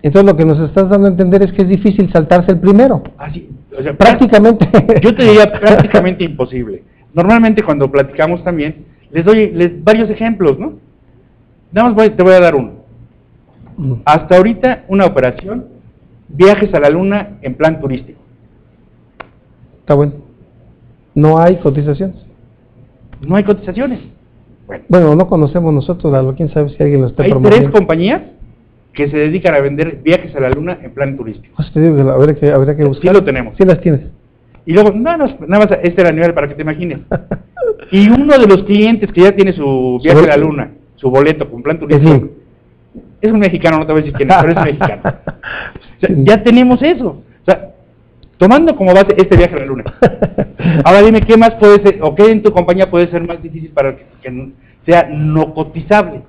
Entonces lo que nos estás dando a entender es que es difícil saltarse el primero. Así, o sea, Prácticamente. Yo te diría prácticamente imposible. Normalmente cuando platicamos también, les doy varios ejemplos, ¿no? Nada más te voy a dar uno. Hasta ahorita, una operación, viajes a la luna en plan turístico. Está bueno. No hay cotizaciones. No hay cotizaciones. Bueno, no conocemos nosotros, Lalo. Quién sabe si alguien lo está promoviendo. Hay 3 compañías que se dedican a vender viajes a la luna en plan turístico. Pues te digo que habría que buscar. Sí lo tenemos. Sí las tienes. Y luego, nada más, este era el nivel para que te imagines. Y uno de los clientes que ya tiene su viaje a la luna, su boleto con plan turístico, es un mexicano, no te voy a decir quién es, pero es mexicano. O sea, ya tenemos eso. O sea, tomando como base este viaje a la luna. Ahora dime, ¿qué más puede ser, o qué en tu compañía puede ser más difícil para que sea no cotizable?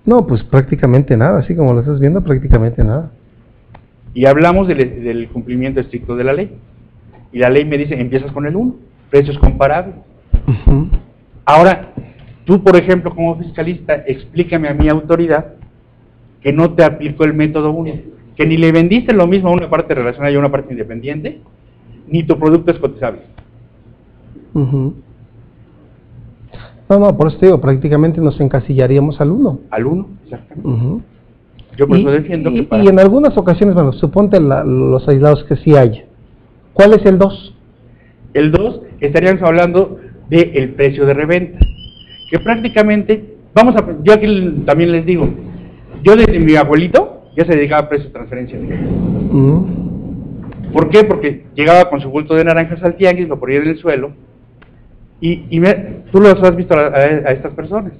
No, pues prácticamente nada, así como lo estás viendo, prácticamente nada. Y hablamos del cumplimiento estricto de la ley. Y la ley me dice, empiezas con el 1, precios comparables. Ahora, tú, por ejemplo, como fiscalista, explícame a mi autoridad que no te aplicó el método 1, que ni le vendiste lo mismo a una parte relacionada y a una parte independiente, ni tu producto es cotizable. No, por eso te digo, prácticamente nos encasillaríamos al 1. Al 1, exactamente. Yo por eso defiendo que y en algunas ocasiones, bueno, suponte los aislados que sí hay. ¿Cuál es el 2? El 2, estaríamos hablando del precio de reventa, que prácticamente, yo aquí también les digo, yo desde mi abuelito ya se dedicaba a precio de transferencia. ¿Por qué? Porque llegaba con su bulto de naranjas al tianguis, lo ponía en el suelo, y tú los has visto a estas personas.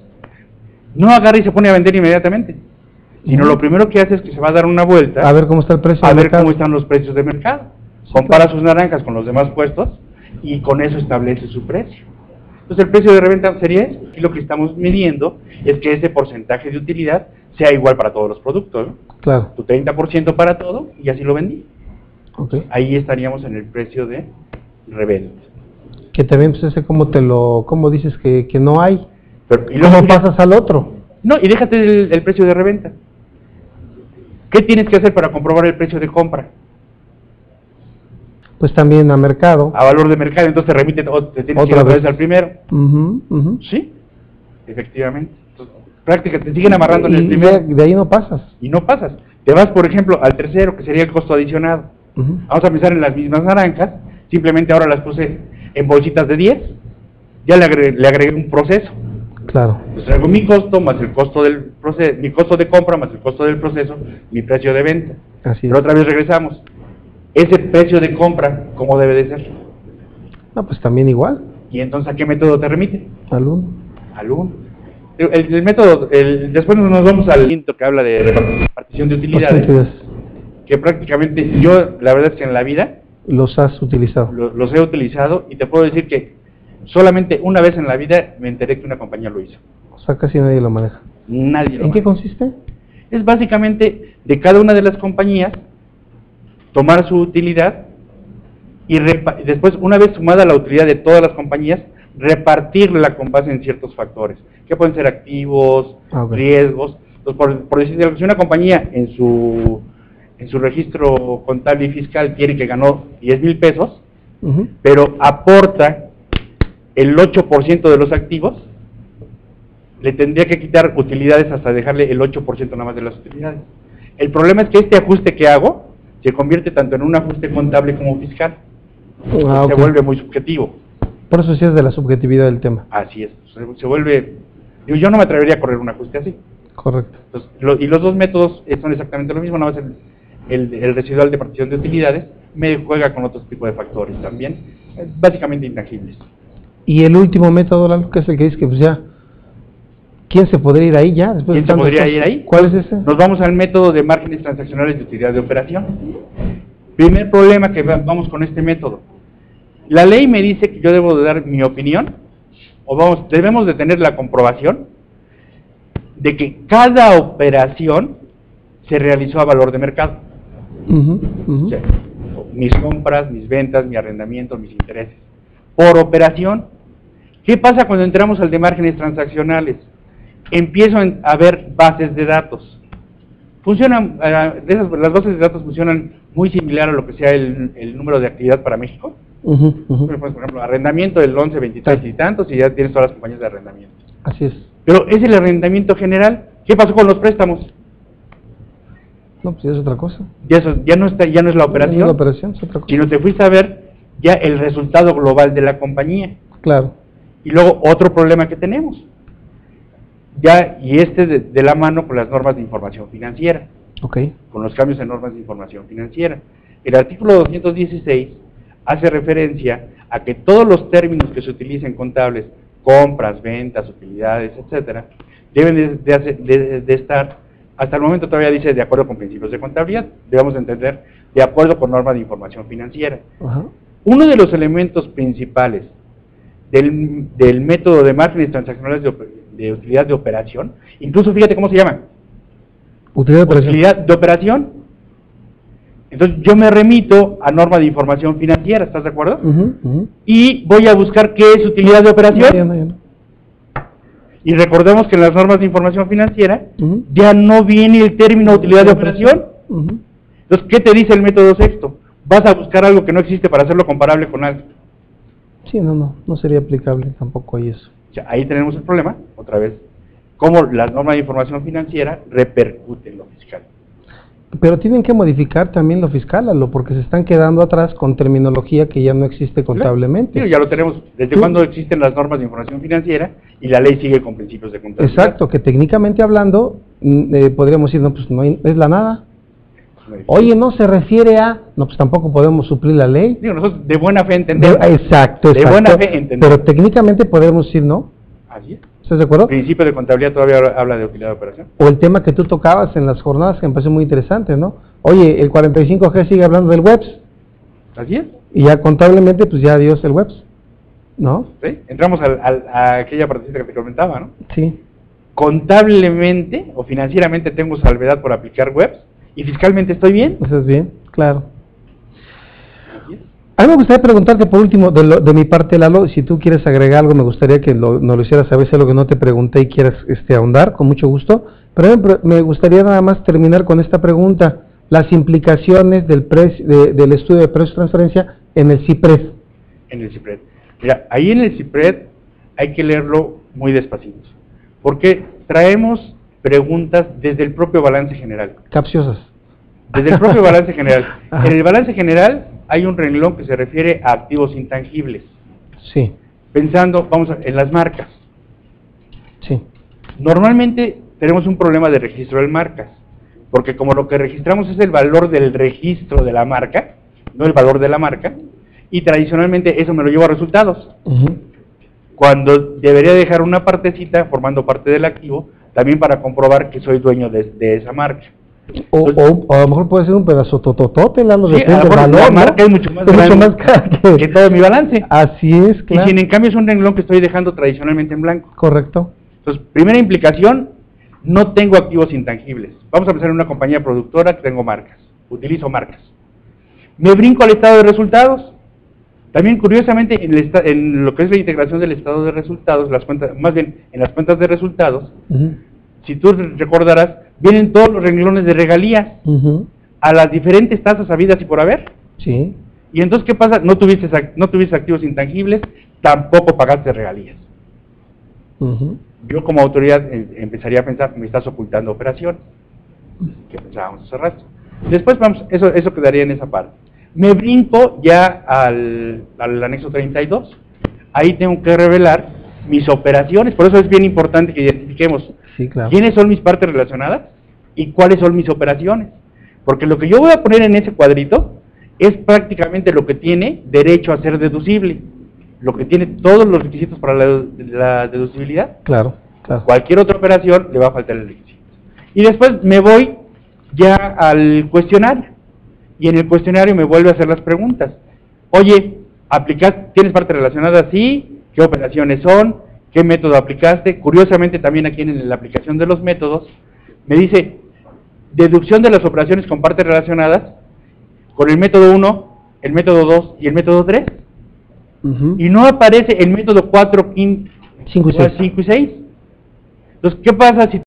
No agarra y se pone a vender inmediatamente, sino lo primero que hace es que se va a dar una vuelta, a ver cómo está el precio a ver cómo están los precios de mercado. Compara sus naranjas con los demás puestos y con eso establece su precio. Entonces el precio de reventa sería eso, y lo que estamos midiendo es que ese porcentaje de utilidad sea igual para todos los productos, ¿no? Claro. Tu 30% para todo y así lo vendí. Okay. Ahí estaríamos en el precio de reventa. Que también, pues ese cómo dices que no hay. Pero, ¿y luego cómo pasas al otro? No, y déjate el precio de reventa. ¿Qué tienes que hacer para comprobar el precio de compra? Pues también a mercado. A valor de mercado, entonces te remite, te tienes que ir otra vez al primero. Sí, efectivamente. Entonces, práctica, te siguen amarrando en el primero. De ahí no pasas. Y no pasas. Te vas, por ejemplo, al tercero, que sería el costo adicionado. Vamos a pensar en las mismas naranjas, simplemente ahora las puse en bolsitas de 10, ya le agregué un proceso. Claro. Pues traigo mi costo más el costo del proceso, mi costo de compra más el costo del proceso, mi precio de venta. Así es. Pero otra vez regresamos. Ese precio de compra, ¿cómo debe de ser? No, pues también igual. ¿Y entonces a qué método te remite? Al 1. Al 1. El método, después nos vamos al quinto que habla de repartición de utilidades, que prácticamente yo, la verdad es que en la vida los has utilizado. Los he utilizado y te puedo decir que solamente una vez en la vida me enteré que una compañía lo hizo. O sea, casi nadie lo maneja. Nadie lo maneja. ¿En qué consiste? Es básicamente de cada una de las compañías tomar su utilidad y después, una vez sumada la utilidad de todas las compañías, repartirla con base en ciertos factores, que pueden ser activos, riesgos. Entonces, por decir algo, si una compañía en su registro contable y fiscal quiere que ganó 10,000 pesos, pero aporta el 8% de los activos, le tendría que quitar utilidades hasta dejarle el 8% nada más de las utilidades. El problema es que este ajuste que hago se convierte tanto en un ajuste contable como fiscal. Se vuelve muy subjetivo. Por eso sí es de la subjetividad del tema. Así es. Se vuelve... yo no me atrevería a correr un ajuste así. Correcto. Entonces, y los dos métodos son exactamente lo mismo, nada más el residual de partición de utilidades me juega con otros tipos de factores también, básicamente intangibles. Y el último método, Lalo, que es el que dice que pues ya, ¿quién se podría ir ahí ya? ¿Quién se podría ir ahí? ¿Cuál es ese? Nos vamos al método de márgenes transaccionales de utilidad de operación. Primer problema que vamos con este método. La ley me dice que yo debo de dar mi opinión, o debemos de tener la comprobación de que cada operación se realizó a valor de mercado. O sea, mis compras, mis ventas, mi arrendamiento, mis intereses. Por operación. ¿Qué pasa cuando entramos al de márgenes transaccionales? Empiezo a ver bases de datos. Funcionan, las bases de datos funcionan muy similar a lo que sea el número de actividad para México. Por ejemplo, arrendamiento del 11, 23 y tantos, y ya tienes todas las compañías de arrendamiento. Así es. Pero es el arrendamiento general. ¿Qué pasó con los préstamos? No, pues ya es otra cosa. Ya no es la operación, No es la operación, es otra cosa. sino te fuiste a ver ya el resultado global de la compañía. Claro. Y luego otro problema que tenemos, de la mano con las normas de información financiera, con los cambios en normas de información financiera. El artículo 216 hace referencia a que todos los términos que se utilicen contables, compras, ventas, utilidades, etcétera, deben de estar, hasta el momento todavía dice de acuerdo con principios de contabilidad, debemos entender de acuerdo con normas de información financiera. Uno de los elementos principales del método de márgenes transaccionales de utilidad de operación, incluso fíjate cómo se llama. Utilidad de operación. Utilidad de operación. Entonces yo me remito a norma de información financiera, ¿estás de acuerdo? Y voy a buscar qué es utilidad de operación. Y recordemos que en las normas de información financiera ya no viene el término utilidad de operación. Entonces, ¿qué te dice el método sexto? Vas a buscar algo que no existe para hacerlo comparable con algo. Sí, no sería aplicable tampoco ahí eso. O sea, ahí tenemos el problema, otra vez, cómo las normas de información financiera repercuten en lo fiscal. Pero tienen que modificar también lo fiscal, porque se están quedando atrás con terminología que ya no existe contablemente. Sí, ya lo tenemos. ¿Desde cuándo existen las normas de información financiera y la ley sigue con principios de contabilidad? Exacto, que técnicamente hablando, podríamos decir, no, pues no es la nada. Oye, no se refiere a... No, pues tampoco podemos suplir la ley. Digo, nosotros de buena fe entendemos. Exacto. De buena fe entendemos. Pero técnicamente podemos decir no. Así es. ¿Estás de acuerdo? El principio de contabilidad todavía habla de utilidad de operación. O el tema que tú tocabas en las jornadas que me pareció muy interesante, ¿no? Oye, el 45G sigue hablando del WEBS. Así es. Y ya contablemente, pues ya adiós el WEBS, ¿no? ¿Sí? Entramos a aquella partecita que te comentaba, ¿no? Sí. Contablemente o financieramente tengo salvedad por aplicar WEBS y fiscalmente estoy bien. Eso es bien, claro. A mí me gustaría preguntarte por último, de mi parte, Lalo, si tú quieres agregar algo, me gustaría que nos lo hicieras saber, si es algo que no te pregunté y quieras ahondar, con mucho gusto. Pero me gustaría nada más terminar con esta pregunta, las implicaciones del estudio de precios de transferencia en el CIPRED. En el CIPRED. Mira, ahí en el CIPRED hay que leerlo muy despacito, porque traemos preguntas desde el propio balance general. Capciosas. Desde el propio balance general. En el balance general hay un renglón que se refiere a activos intangibles. Sí. Pensando, en las marcas. Sí. Normalmente tenemos un problema de registro de marcas, porque como lo que registramos es el valor del registro de la marca, no el valor de la marca, y tradicionalmente eso me lo llevo a resultados. Cuando debería dejar una partecita formando parte del activo, también para comprobar que soy dueño de esa marca. O a lo mejor puede ser un pedazo tototote, Lalo, sí, depende del valor, la marca ¿no? es mucho más grande que todo mi balance. Así es, claro. Y si en cambio es un renglón que estoy dejando tradicionalmente en blanco. Correcto. Entonces, primera implicación, no tengo activos intangibles. Vamos a pensar en una compañía productora que tengo marcas, utilizo marcas. Me brinco al estado de resultados. También, curiosamente, en lo que es la integración del estado de resultados, más bien en las cuentas de resultados, si tú recordarás, vienen todos los renglones de regalías a las diferentes tasas habidas y por haber. Sí. Y entonces, ¿qué pasa? No tuviste activos intangibles, tampoco pagaste regalías. Yo como autoridad empezaría a pensar, me estás ocultando operaciones, que pensábamos hace rato. Después eso quedaría en esa parte. Me brinco ya al anexo 32, ahí tengo que revelar mis operaciones, por eso es bien importante que identifiquemos quiénes son mis partes relacionadas y cuáles son mis operaciones, porque lo que yo voy a poner en ese cuadrito es prácticamente lo que tiene derecho a ser deducible, lo que tiene todos los requisitos para la deducibilidad. Claro. Cualquier otra operación le va a faltar el requisito. Y después me voy ya al cuestionario, y en el cuestionario me vuelve a hacer las preguntas. Oye, ¿tienes parte relacionada? Sí. ¿Qué operaciones son? ¿Qué método aplicaste? Curiosamente también aquí en la aplicación de los métodos, me dice, deducción de las operaciones con partes relacionadas, con el método 1, el método 2 y el método 3. Y no aparece el método 4, 5 y 6. Entonces, ¿qué pasa si